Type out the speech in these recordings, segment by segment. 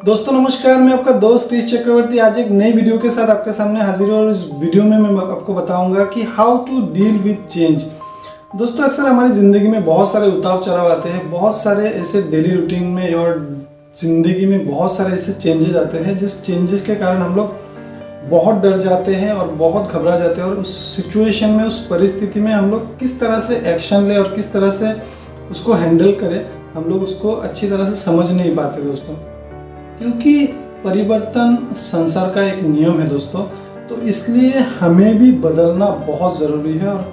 दोस्तों नमस्कार, मैं आपका दोस्त क्रिश चक्रवर्ती आज एक नई वीडियो के साथ आपके सामने हाजिर हूं और इस वीडियो में मैं आपको बताऊंगा कि how to deal with change. दोस्तों अक्सर हमारी ज़िंदगी में बहुत सारे उतार चढ़ाव आते हैं, बहुत सारे ऐसे डेली रूटीन में और ज़िंदगी में बहुत सारे ऐसे चेंजेस आते हैं जिस चेंजेस के कारण हम लोग बहुत डर जाते हैं और बहुत घबरा जाते हैं और उस सिचुएशन में, उस परिस्थिति में हम लोग किस तरह से एक्शन लें और किस तरह से उसको हैंडल करें, हम लोग उसको अच्छी तरह से समझ नहीं पाते दोस्तों। क्योंकि परिवर्तन संसार का एक नियम है दोस्तों, तो इसलिए हमें भी बदलना बहुत ज़रूरी है और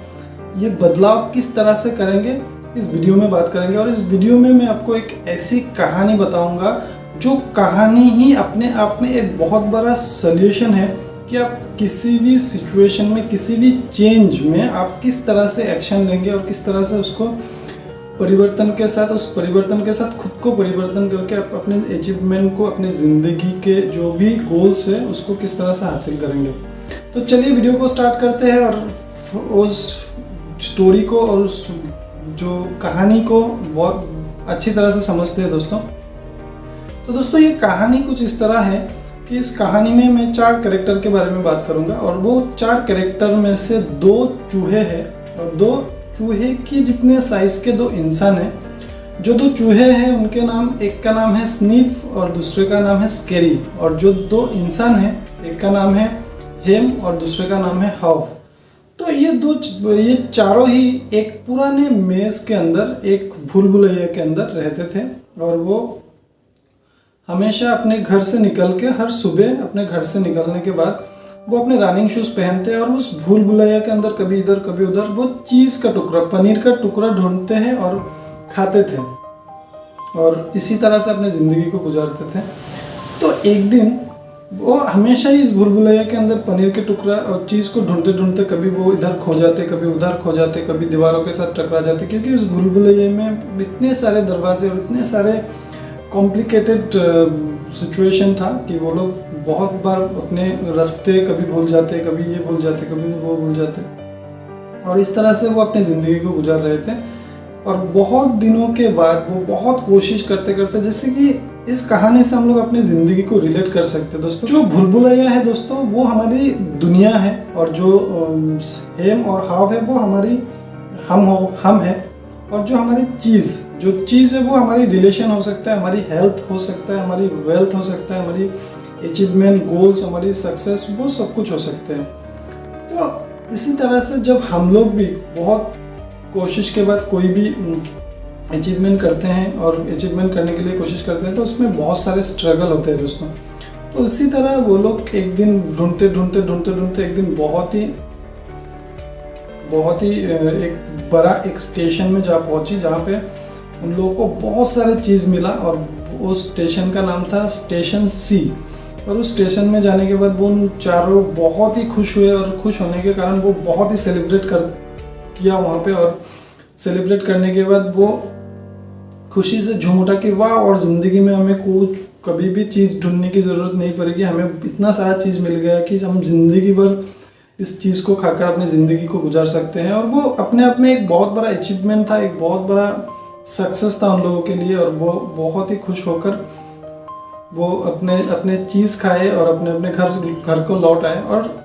ये बदलाव किस तरह से करेंगे इस वीडियो में बात करेंगे। और इस वीडियो में मैं आपको एक ऐसी कहानी बताऊंगा जो कहानी ही अपने आप में एक बहुत बड़ा सॉल्यूशन है कि आप किसी भी सिचुएशन में, किसी भी चेंज में आप किस तरह से एक्शन लेंगे और किस तरह से उसको परिवर्तन के साथ, उस परिवर्तन के साथ खुद को परिवर्तन करके आप अपने अचीवमेंट को, अपने ज़िंदगी के जो भी गोल्स है उसको किस तरह से हासिल करेंगे। तो चलिए वीडियो को स्टार्ट करते हैं और उस स्टोरी को और उस जो कहानी को बहुत अच्छी तरह से समझते हैं दोस्तों। तो दोस्तों ये कहानी कुछ इस तरह है कि इस कहानी में मैं 4 कैरेक्टर के बारे में बात करूंगा और वो 4 कैरेक्टर में से 2 चूहे हैं और 2 चूहे की जितने साइज के 2 इंसान हैं। जो 2 चूहे हैं उनके नाम, एक का नाम है स्नीफ और दूसरे का नाम है स्केरी। और जो 2 इंसान हैं, एक का नाम है हेम और दूसरे का नाम है हाव। तो ये चारों ही एक पुराने मेज के अंदर, एक भूल भुलैया के अंदर रहते थे और वो हमेशा अपने घर से निकल के, हर सुबह अपने घर से निकलने के बाद वो अपने रनिंग शूज़ पहनते हैं और उस भूल भुलैया के अंदर कभी इधर कभी उधर वो चीज़ का टुकड़ा, पनीर का टुकड़ा ढूंढते हैं और खाते थे और इसी तरह से अपनी ज़िंदगी को गुजारते थे। तो एक दिन वो हमेशा ही इस भूल भुलैया के अंदर पनीर के टुकड़ा और चीज़ को ढूंढते ढूंढते कभी वो इधर खो जाते, कभी उधर खो जाते, कभी दीवारों के साथ टकरा जाते, क्योंकि उस भूल भुलैया में इतने सारे दरवाजे और इतने सारे कॉम्प्लिकेटेड सिचुएशन था कि वो लोग बहुत बार अपने रास्ते कभी भूल जाते, कभी ये भूल जाते, कभी वो भूल जाते और इस तरह से वो अपनी ज़िंदगी को गुजार रहे थे। और बहुत दिनों के बाद वो बहुत कोशिश करते करते, जैसे कि इस कहानी से हम लोग अपनी ज़िंदगी को रिलेट कर सकते हैं दोस्तों। जो भूल भुलैया है दोस्तों वो हमारी दुनिया है और जो हेम और हाव है वो हमारी हम है। और जो हमारी चीज़ है वो हमारी रिलेशन हो सकता है, हमारी हेल्थ हो सकता है, हमारी वेल्थ हो सकता है, हमारी अचीवमेंट, गोल्स, हमारी सक्सेस, वो सब कुछ हो सकते हैं। तो इसी तरह से जब हम लोग भी बहुत कोशिश के बाद कोई भी अचीवमेंट करते हैं और अचीवमेंट करने के लिए कोशिश करते हैं तो उसमें बहुत सारे स्ट्रगल होते हैं दोस्तों। तो इसी तरह वो लोग एक दिन ढूंढते एक दिन बहुत ही एक बड़ा एक स्टेशन में जा पहुंची जहाँ पे उन लोगों को बहुत सारे चीज़ मिला और उस स्टेशन का नाम था स्टेशन सी। और उस स्टेशन में जाने के बाद वो उन चारों बहुत ही खुश हुए और खुश होने के कारण वो बहुत ही सेलिब्रेट किया वहाँ पे। और सेलिब्रेट करने के बाद वो खुशी से झूम उठा कि वाह, और ज़िंदगी में हमें कुछ कभी भी चीज़ ढूंढने की ज़रूरत नहीं पड़ेगी, हमें इतना सारा चीज़ मिल गया कि हम ज़िंदगी भर इस चीज़ को खाकर अपनी ज़िंदगी को गुजार सकते हैं। और वो अपने आप में एक बहुत बड़ा अचीवमेंट था, एक बहुत बड़ा सक्सेस था उन लोगों के लिए। और वो बहुत ही खुश होकर वो अपने चीज़ खाए और अपने घर को लौट आए और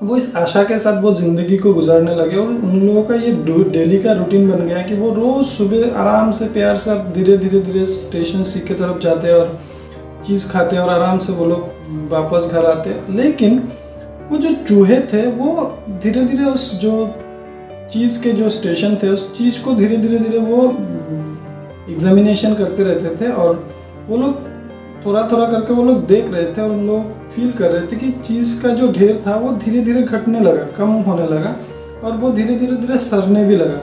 वो इस आशा के साथ वो ज़िंदगी को गुजारने लगे। और उन लोगों का ये डेली का रूटीन बन गया कि वो रोज़ सुबह आराम से, प्यार से, धीरे स्टेशन सी की तरफ जाते और चीज़ खाते और आराम से वो लोग वापस घर आते। लेकिन वो जो चूहे थे वो धीरे धीरे उस जो चीज़ के जो स्टेशन थे उस चीज़ को धीरे धीरे वो एग्जामिनेशन करते रहते थे और वो लोग थोड़ा करके वो लोग देख रहे थे और उन लोग फील कर रहे थे कि चीज़ का जो ढेर था वो धीरे धीरे घटने लगा, कम होने लगा और वो धीरे धीरे सड़ने भी लगा।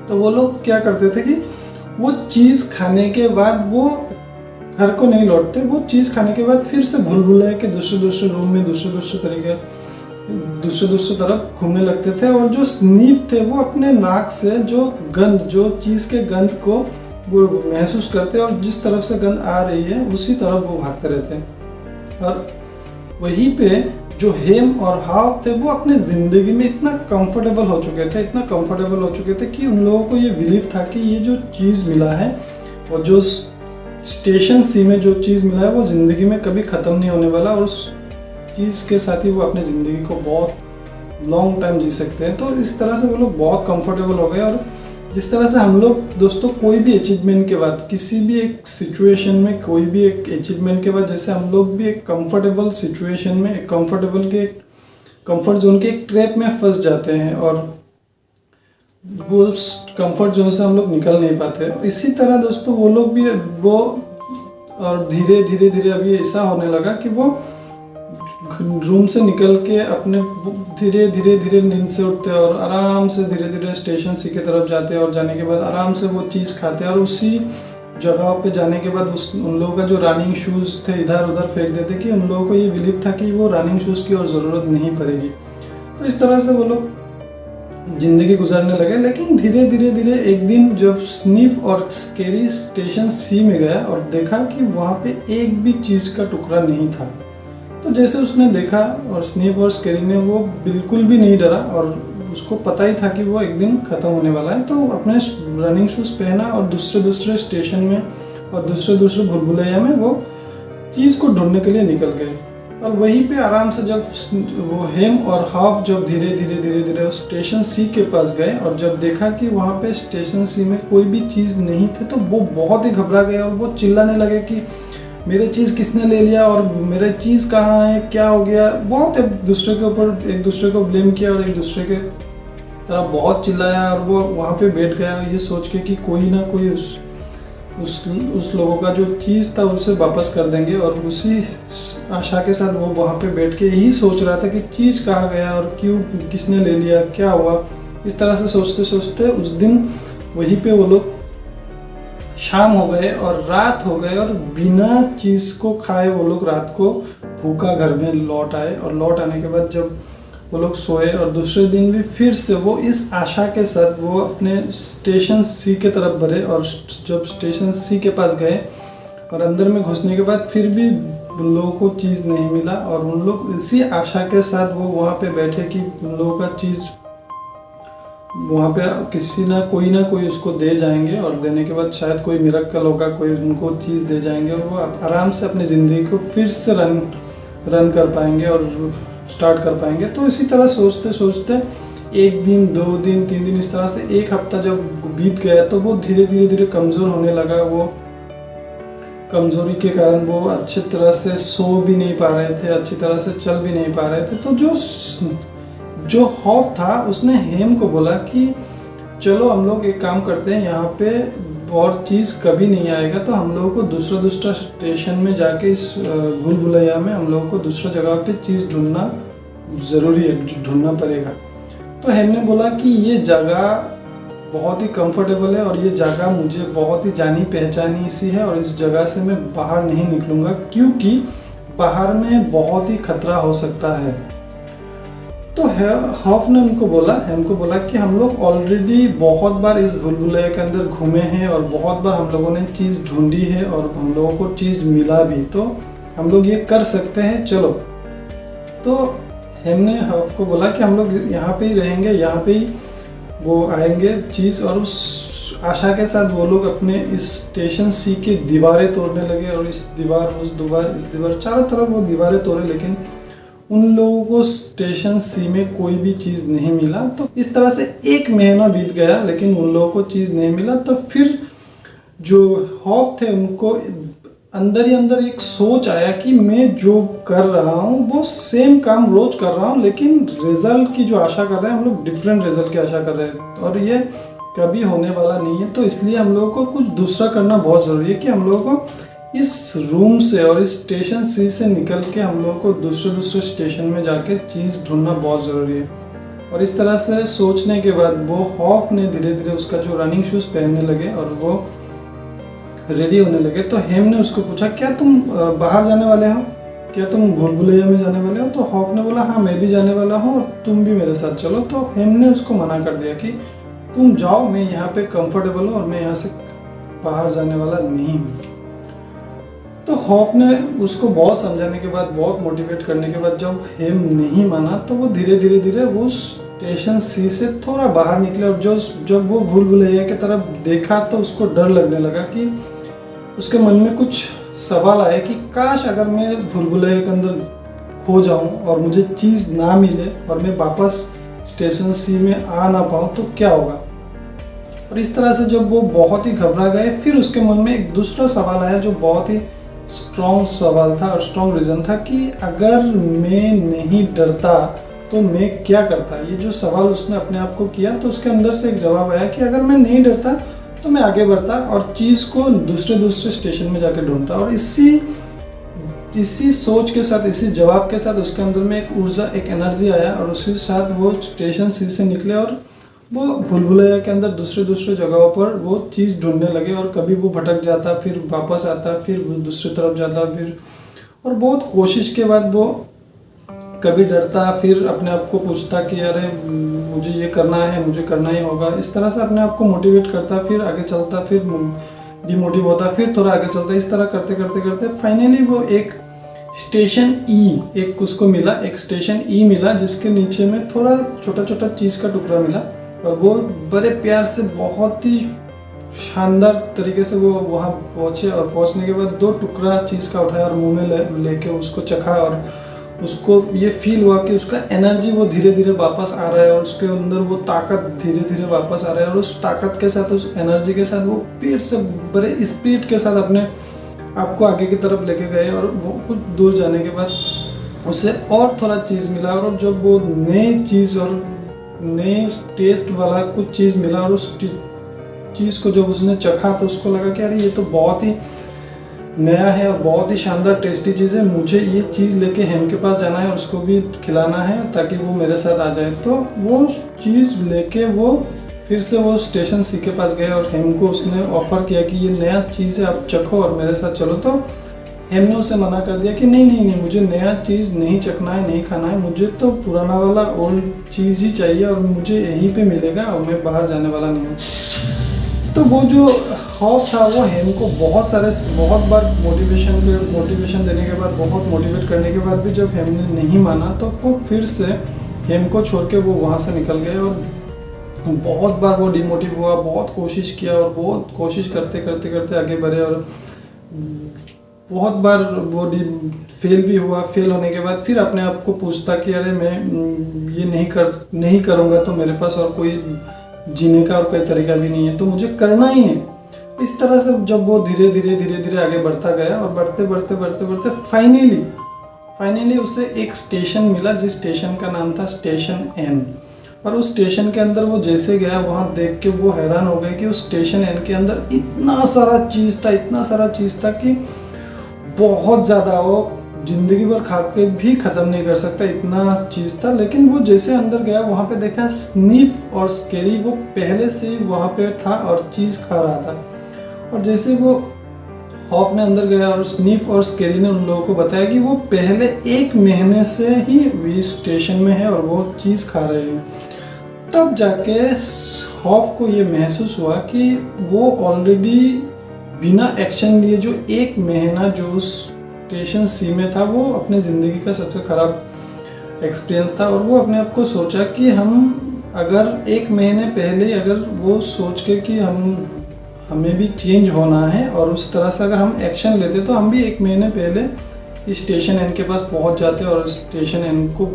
तो वो लोग क्या करते थे कि वो चीज़ खाने के बाद वो घर को नहीं लौटते, वो चीज़ खाने के बाद फिर से भूल भुलैया के दूसरे रूम में दूसरे तरफ घूमने लगते थे। और जो स्नीफ थे वो अपने नाक से जो चीज़ के गंध को वो महसूस करते और जिस तरफ से गंध आ रही है उसी तरफ वो भागते रहते हैं। और वहीं पे जो हेम और हाव थे वो अपने ज़िंदगी में इतना कंफर्टेबल हो चुके थे कि उन लोगों को ये बिलीव था कि ये जो चीज़ मिला है और जो स्टेशन सी में जो चीज़ मिला है वो ज़िंदगी में कभी ख़त्म नहीं होने वाला, और उस चीज़ के साथ ही वो अपनी ज़िंदगी को बहुत लॉन्ग टाइम जी सकते हैं। तो इस तरह से वो लोग बहुत कंफर्टेबल हो गए। और जिस तरह से हम लोग दोस्तों कोई भी अचीवमेंट के बाद, किसी भी एक सिचुएशन में, कोई भी एक अचीवमेंट के बाद, जैसे हम लोग भी एक कंफर्टेबल सिचुएशन में, एक कंफर्ट जोन के एक ट्रैप में फंस जाते हैं और वो कंफर्ट जोन से हम लोग निकल नहीं पाते। इसी तरह दोस्तों वो लोग भी वो, और धीरे धीरे अभी ऐसा होने लगा कि वो रूम से निकल के अपने धीरे धीरे नींद से उठते हैं और आराम से धीरे धीरे स्टेशन सी की तरफ जाते हैं, और जाने के बाद आराम से वो चीज़ खाते हैं, और उसी जगह पे जाने के बाद उन लोगों का जो रनिंग शूज़ थे इधर उधर फेंक देते कि उन लोगों को ये बिलीव था कि वो रनिंग शूज़ की और ज़रूरत नहीं पड़ेगी। तो इस तरह से वो लोग ज़िंदगी गुजारने लगे। लेकिन धीरे धीरे एक दिन जब स्नीफ और स्केरी स्टेशन सी में गया और देखा कि वहाँ पे एक भी चीज़ का टुकड़ा नहीं था, तो जैसे उसने देखा, और स्नीफ और स्केरी ने, वो बिल्कुल भी नहीं डरा और उसको पता ही था कि वो एक दिन ख़त्म होने वाला है। तो अपने रनिंग शूज़ पहना और दूसरे स्टेशन में और दूसरे भूलभुलैया में वो चीज़ को ढूंढने के लिए निकल गए। और वहीं पे आराम से जब वो हेम और हाफ जब धीरे धीरे उस स्टेशन सी के पास गए और जब देखा कि वहाँ पे स्टेशन सी में कोई भी चीज़ नहीं थी, तो वो बहुत ही घबरा गए और वो चिल्लाने लगे कि मेरे चीज़ किसने ले लिया और मेरे चीज़ कहाँ है, क्या हो गया। बहुत एक दूसरे को ब्लेम किया और एक दूसरे के तरफ बहुत चिल्लाया, और वो वहाँ पे बैठ गया ये सोच के कि कोई ना कोई उस लोगों का जो चीज़ था उसे वापस कर देंगे। और उसी आशा के साथ वो वहाँ पे बैठ के यही सोच रहा था कि चीज़ कहाँ गया और क्यों, किसने ले लिया, क्या हुआ। इस तरह से सोचते सोचते उस दिन वहीं पे वो लोग शाम हो गए और रात हो गए, और बिना चीज़ को खाए वो लोग रात को भूखा घर में लौट आए। और लौट आने के बाद जब वो लोग सोए और दूसरे दिन भी फिर से वो इस आशा के साथ वो अपने स्टेशन सी के तरफ बढ़े, और जब स्टेशन सी के पास गए और अंदर में घुसने के बाद फिर भी उन लोगों को चीज़ नहीं मिला, और उन लोग इसी आशा के साथ वो वहाँ पे बैठे कि उन लोगों का चीज़ वहाँ पे किसी ना कोई उसको दे जाएंगे, और देने के बाद शायद कोई मिरेकल होगा, कोई उनको चीज़ दे जाएंगे और वो आराम से अपनी ज़िंदगी को फिर से रन कर पाएंगे और स्टार्ट कर पाएंगे। तो इसी तरह सोचते सोचते एक दिन, 2 दिन, 3 दिन, इस तरह से एक हफ्ता जब बीत गया तो वो धीरे धीरे कमज़ोर होने लगा। वो कमज़ोरी के कारण वो अच्छी तरह से सो भी नहीं पा रहे थे, अच्छी तरह से चल भी नहीं पा रहे थे। तो जो हॉफ था उसने हेम को बोला कि चलो हम लोग एक काम करते हैं, यहाँ पे और चीज़ कभी नहीं आएगा, तो हम लोगों को दूसरा स्टेशन में जाके इस भूलभुलैया में हम लोगों को दूसरा जगह पे चीज़ ढूंढना ज़रूरी है, ढूंढना पड़ेगा। तो हेम ने बोला कि ये जगह बहुत ही कंफर्टेबल है और ये जगह मुझे बहुत ही जानी पहचानी सी है, और इस जगह से मैं बाहर नहीं निकलूँगा क्योंकि बाहर में बहुत ही खतरा हो सकता है। तो हॉफ ने हेम को बोला कि हम लोग ऑलरेडी बहुत बार इस भूलभुलैया के अंदर घूमे हैं और बहुत बार हम लोगों ने चीज़ ढूंढी है और हम लोगों को चीज़ मिला भी, तो हम लोग ये कर सकते हैं, चलो। तो हेम ने हॉफ को बोला कि हम लोग यहाँ पे ही रहेंगे, यहाँ पे ही वो आएंगे चीज़, और उस आशा के साथ वो लोग अपने इस स्टेशन सी की दीवारें तोड़ने लगे, और इस दीवार चारों तरफ वो दीवारें तोड़े, लेकिन उन लोगों को स्टेशन सी में कोई भी चीज़ नहीं मिला। तो इस तरह से 1 महीना बीत गया, लेकिन उन लोगों को चीज़ नहीं मिला। तो फिर जो हॉफ थे उनको अंदर ही अंदर एक सोच आया कि मैं जो कर रहा हूँ वो सेम काम रोज कर रहा हूँ, लेकिन रिजल्ट की जो आशा कर रहे हैं हम लोग डिफरेंट रिजल्ट की आशा कर रहे हैं, और ये कभी होने वाला नहीं है। तो इसलिए हम लोगों को कुछ दूसरा करना बहुत ज़रूरी है कि हम लोगों को इस रूम से और इस स्टेशन सी से निकल के हम लोगों को दूसरे स्टेशन में जाके चीज़ ढूंढना बहुत ज़रूरी है। और इस तरह से सोचने के बाद वो हॉफ ने धीरे धीरे उसका जो रनिंग शूज़ पहनने लगे और वो रेडी होने लगे। तो हेम ने उसको पूछा, क्या तुम बाहर जाने वाले हो, क्या तुम भूलभुलैया में जाने वाले हो? तो हॉफ ने बोला, हाँ मैं भी जाने वाला हूँ और तुम भी मेरे साथ चलो। तो हेम ने उसको मना कर दिया कि तुम जाओ, मैं यहाँ पे कंफर्टेबल हूँ और मैं यहाँ से बाहर जाने वाला नहीं हूँ। तो हॉफ ने उसको बहुत समझाने के बाद, बहुत मोटिवेट करने के बाद जब हेम नहीं माना, तो वो धीरे धीरे वो स्टेशन सी से थोड़ा बाहर निकले, और जब वो भूलभुलैया की तरफ देखा तो उसको डर लगने लगा कि उसके मन में कुछ सवाल आए कि काश अगर मैं भूल भुलैया के अंदर खो जाऊं और मुझे चीज़ ना मिले और मैं वापस स्टेशन सी में आ ना पाऊं तो क्या होगा। और इस तरह से जब वो बहुत ही घबरा गए, फिर उसके मन में एक दूसरा सवाल आया जो बहुत ही स्ट्रॉन्ग सवाल था और स्ट्रॉन्ग रीज़न था कि अगर मैं नहीं डरता तो मैं क्या करता। ये जो सवाल उसने अपने आप को किया तो उसके अंदर से एक जवाब आया कि अगर मैं नहीं डरता तो मैं आगे बढ़ता और चीज़ को दूसरे स्टेशन में जाके ढूंढता। और इसी सोच के साथ, इसी जवाब के साथ उसके अंदर में एक ऊर्जा, एक एनर्जी आया और उसी साथ वो स्टेशन सी से निकले और वो भूल भुलैया के अंदर दूसरे जगहों पर वो चीज़ ढूंढने लगे। और कभी वो भटक जाता, फिर वापस आता, फिर वो दूसरी तरफ जाता, फिर और बहुत कोशिश के बाद वो कभी डरता, फिर अपने आप को पूछता कि अरे मुझे ये करना है, मुझे करना ही होगा। इस तरह से अपने आप को मोटिवेट करता, फिर आगे चलता, फिर डिमोटिव होता, फिर थोड़ा आगे चलता। इस तरह करते करते करते फाइनली वो एक स्टेशन ई, एक उसको मिला, एक स्टेशन ई मिला जिसके नीचे में थोड़ा छोटा छोटा चीज़ का टुकड़ा मिला। और वो बड़े प्यार से, बहुत ही शानदार तरीके से वो वहाँ पहुँचे। और पहुँचने के बाद 2 टुकड़ा चीज़ का उठाया और मुंह में लेके उसको चखा और उसको ये फील हुआ कि उसका एनर्जी वो धीरे धीरे वापस आ रहा है और उसके अंदर वो ताकत धीरे धीरे वापस आ रहा है। और उस ताकत के साथ, उस एनर्जी के साथ वो पेट से बड़े स्पीड के साथ अपने आपको आगे की तरफ लेके गए। और वो कुछ दूर जाने के बाद उसे और थोड़ा चीज़ मिला और जब वो नई चीज़ और नए टेस्ट वाला कुछ चीज़ मिला और उस चीज़ को जब उसने चखा तो उसको लगा कि अरे ये तो बहुत ही नया है और बहुत ही शानदार टेस्टी चीज़ है, मुझे ये चीज़ लेके हेम के पास जाना है और उसको भी खिलाना है ताकि वो मेरे साथ आ जाए। तो वो चीज़ लेके वो फिर से वो स्टेशन सी के पास गए और हेम को उसने ऑफ़र किया कि ये नया चीज़ है, आप चखो और मेरे साथ चलो। तो हेम ने उसे मना कर दिया कि नहीं, मुझे नया चीज़ नहीं चखना है, नहीं खाना है, मुझे तो पुराना वाला ओल्ड चीज़ ही चाहिए और मुझे यहीं पे मिलेगा और मैं बाहर जाने वाला नहीं हूँ। तो वो जो खौफ था वो हेम को बहुत बार मोटिवेशन देने के बाद, बहुत मोटिवेट करने के बाद भी जब हेम ने नहीं माना तो वो फिर से हेम को छोड़ के वो वहाँ से निकल गए। और बहुत बार वो डिमोटिव हुआ, बहुत कोशिश किया और बहुत कोशिश करते आगे बढ़े और बहुत बार वो फेल भी हुआ। फेल होने के बाद फिर अपने आप को पूछता कि अरे मैं ये नहीं करूँगा तो मेरे पास और कोई जीने का और कोई तरीका भी नहीं है, तो मुझे करना ही है। इस तरह से जब वो धीरे धीरे आगे बढ़ता गया और बढ़ते फाइनली उसे एक स्टेशन मिला जिस स्टेशन का नाम था स्टेशन एन। और उस स्टेशन के अंदर वो जैसे गया वहाँ देख के वो हैरान हो गए कि उस स्टेशन एन के अंदर इतना सारा चीज़ था कि बहुत ज़्यादा, वो ज़िंदगी भर खा के भी ख़त्म नहीं कर सकता, इतना चीज़ था। लेकिन वो जैसे अंदर गया वहाँ पे देखा स्नीफ और स्केरी वो पहले से ही वहाँ पे था और चीज़ खा रहा था। और जैसे वो हॉफ ने अंदर गया और स्नीफ और स्केरी ने उन लोगों को बताया कि वो पहले 1 महीने से ही इस स्टेशन में है और वो चीज़ खा रहे हैं। तब जाके हॉफ को ये महसूस हुआ कि वो ऑलरेडी बिना एक्शन लिए जो 1 महीना जो स्टेशन सी में था वो अपने ज़िंदगी का सबसे ख़राब एक्सपीरियंस था। और वो अपने आप को सोचा कि हम अगर 1 महीने पहले अगर वो सोच के कि हमें भी चेंज होना है और उस तरह से अगर हम एक्शन लेते तो हम भी 1 महीने पहले इस स्टेशन एन के पास पहुंच जाते और स्टेशन एन को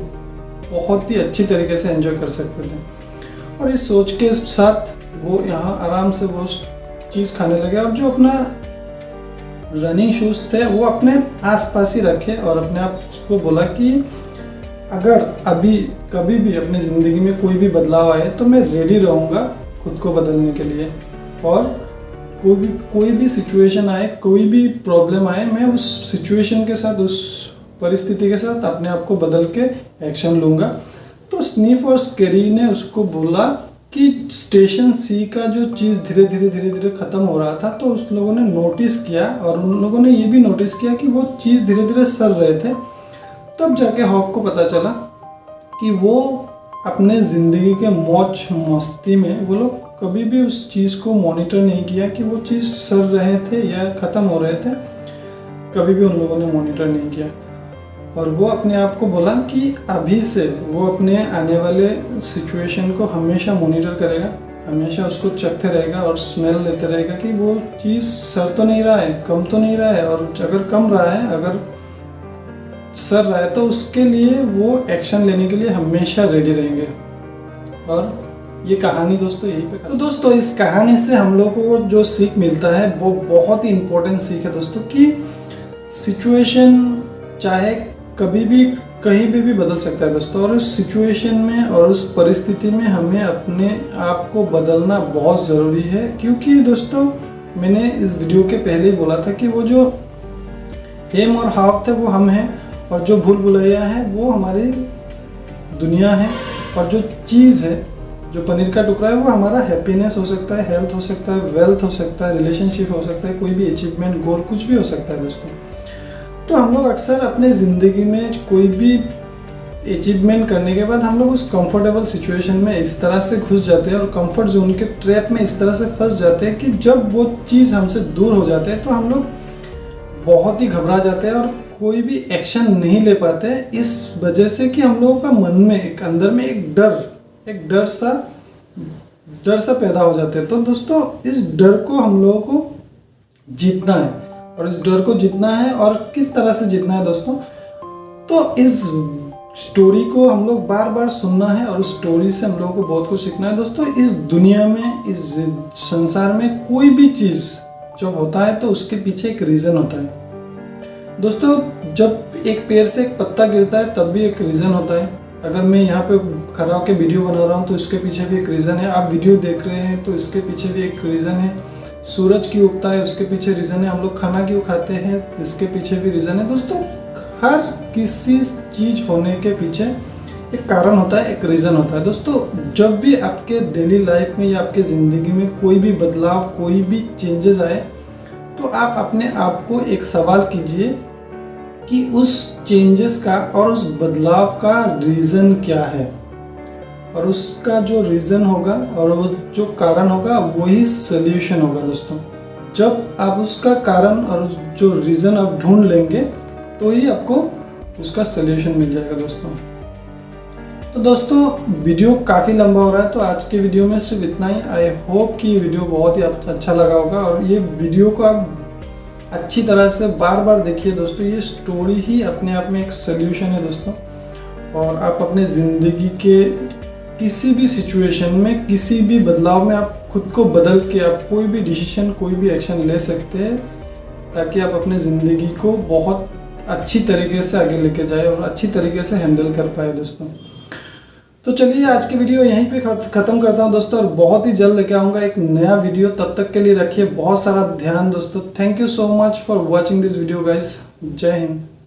बहुत ही अच्छी तरीके से एंजॉय कर सकते थे। और इस सोच के साथ वो यहाँ आराम से वो चीज़ खाने लगे और जो अपना रनिंग शूज़ थे वो अपने आसपास ही रखे और अपने आप को बोला कि अगर अभी कभी भी अपनी ज़िंदगी में कोई भी बदलाव आए तो मैं रेडी रहूँगा खुद को बदलने के लिए। और कोई भी सिचुएशन आए, कोई भी प्रॉब्लम आए, मैं उस सिचुएशन के साथ, उस परिस्थिति के साथ अपने आप को बदल के एक्शन लूँगा। तो स्नीफ और स्केरी ने उसको बोला कि स्टेशन सी का जो चीज़ धीरे धीरे ख़त्म हो रहा था तो उस लोगों ने नोटिस किया और उन लोगों ने ये भी नोटिस किया कि वो चीज़ धीरे धीरे सड़ रहे थे। तब जाके हॉफ को पता चला कि वो अपने ज़िंदगी के मौज मस्ती में वो लोग कभी भी उस चीज़ को मॉनिटर नहीं किया कि वो चीज़ सड़ रहे थे या ख़त्म हो रहे थे, कभी भी उन लोगों ने मॉनिटर नहीं किया। और वो अपने आप को बोला कि अभी से वो अपने आने वाले सिचुएशन को हमेशा मॉनिटर करेगा, हमेशा उसको चखते रहेगा और स्मेल लेते रहेगा कि वो चीज़ सड़ तो नहीं रहा है, कम तो नहीं रहा है, और अगर कम रहा है, अगर सड़ रहा है तो उसके लिए वो एक्शन लेने के लिए हमेशा रेडी रहेंगे। और ये कहानी दोस्तों यहीं पे। तो दोस्तों इस कहानी से हम लोग को जो सीख मिलता है वो बहुत ही इम्पोर्टेंट सीख है दोस्तों, कि सिचुएशन चाहे कभी भी कहीं भी बदल सकता है दोस्तों, और उस सिचुएशन में और उस परिस्थिति में हमें अपने आप को बदलना बहुत ज़रूरी है। क्योंकि दोस्तों मैंने इस वीडियो के पहले ही बोला था कि वो जो हेम और हाव थे वो हम हैं, और जो भूल भुलैया है वो हमारी दुनिया है, और जो चीज़ है, जो पनीर का टुकड़ा है, वो हमारा हैप्पीनेस हो सकता है, हेल्थ हो सकता है, वेल्थ हो सकता है, रिलेशनशिप हो सकता है, कोई भी अचीवमेंट, गोल, कुछ भी हो सकता है दोस्तों। तो हम लोग अक्सर अपने ज़िंदगी में कोई भी अचीवमेंट करने के बाद हम लोग उस कंफर्टेबल सिचुएशन में इस तरह से घुस जाते हैं और कंफर्ट जोन के ट्रैप में इस तरह से फंस जाते हैं कि जब वो चीज़ हमसे दूर हो जाते हैं तो हम लोग बहुत ही घबरा जाते हैं और कोई भी एक्शन नहीं ले पाते हैं, इस वजह से कि हम लोगों का मन में एक अंदर में एक डर सा पैदा हो जाता है। तो दोस्तों इस डर को हम लोगों को जीतना है, और इस डर को जीतना है, और किस तरह से जीतना है दोस्तों, तो इस स्टोरी को हम लोग बार बार सुनना है, और उस स्टोरी से हम लोगों को बहुत कुछ सीखना है दोस्तों। इस दुनिया में, इस संसार में कोई भी चीज़ जब होता है तो उसके पीछे एक रीज़न होता है दोस्तों। जब एक पेड़ से एक पत्ता गिरता है तब भी एक रीज़न होता है। अगर मैं यहाँ पे खड़ा होकर वीडियो बना रहा हूँ तो इसके पीछे भी एक रीज़न है। आप वीडियो देख रहे हैं तो इसके पीछे भी एक रीज़न है। सूरज क्यों उगता है उसके पीछे रीज़न है। हम लोग खाना क्यों खाते हैं इसके पीछे भी रीज़न है दोस्तों। हर किसी चीज़ होने के पीछे एक कारण होता है, एक रीज़न होता है दोस्तों। जब भी आपके डेली लाइफ में या आपके ज़िंदगी में कोई भी बदलाव, कोई भी चेंजेस आए, तो आप अपने आप को एक सवाल कीजिए कि उस चेंजेस का और उस बदलाव का रीज़न क्या है, और उसका जो रीज़न होगा और वो जो कारण होगा वही सल्यूशन होगा दोस्तों। जब आप उसका कारण और जो रीज़न आप ढूंढ लेंगे तो ही आपको उसका सल्यूशन मिल जाएगा दोस्तों। तो दोस्तों वीडियो काफ़ी लंबा हो रहा है, तो आज के वीडियो में सिर्फ इतना ही। आई होप कि ये वीडियो बहुत ही अच्छा लगा होगा, और ये वीडियो को आप अच्छी तरह से बार बार देखिए दोस्तों। ये स्टोरी ही अपने आप में एक सल्यूशन है दोस्तों, और आप अपने ज़िंदगी के किसी भी सिचुएशन में, किसी भी बदलाव में आप खुद को बदल के आप कोई भी डिसीजन, कोई भी एक्शन ले सकते हैं, ताकि आप अपने ज़िंदगी को बहुत अच्छी तरीके से आगे लेके जाए और अच्छी तरीके से हैंडल कर पाए दोस्तों। तो चलिए आज की वीडियो यहीं पे ख़त्म करता हूँ दोस्तों, और बहुत ही जल्द लेके आऊँगा एक नया वीडियो। तब तक के लिए रखिए बहुत सारा ध्यान दोस्तों। Thank you so much for watching this video guys. जय हिंद।